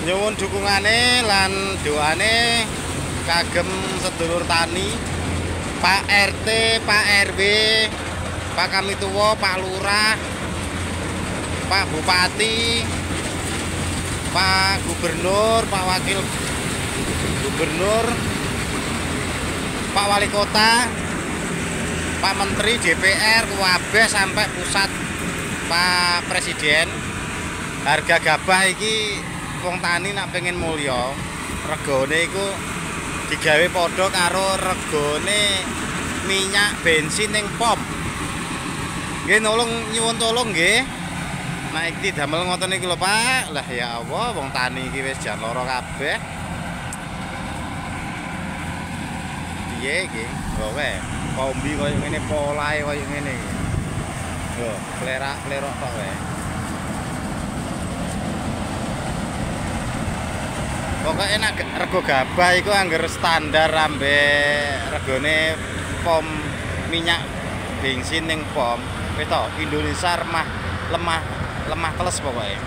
nyuwun dukungane lan doane kagem sedulur tani, Pak RT, Pak RW, Pak Kamituwa, Pak Lurah, Pak Bupati, Pak Gubernur, Pak Wakil Gubernur, Pak Wali Kota, Pak Menteri, DPR, kabeh sampai pusat, Pak Presiden. Harga gabah iki wong tani nak pengen mulya, regane iku digawe padha karo regane minyak bensin ning pom. Nggih nyuwun tolong nggih. Nek iki damel ngoten iki lho Pak. Lah ya Allah wong tani iki wis jan lara kabeh. Piye iki? Lho wae. Kombi koyo ngene polahe koyo ngene iki. Lho, klerak-klerok tok wae. Pokoknya enak rego gabah itu anggar standar ambe regone pom minyak bensin ning pom. Wis to Indonesia lemah teles pokoknya.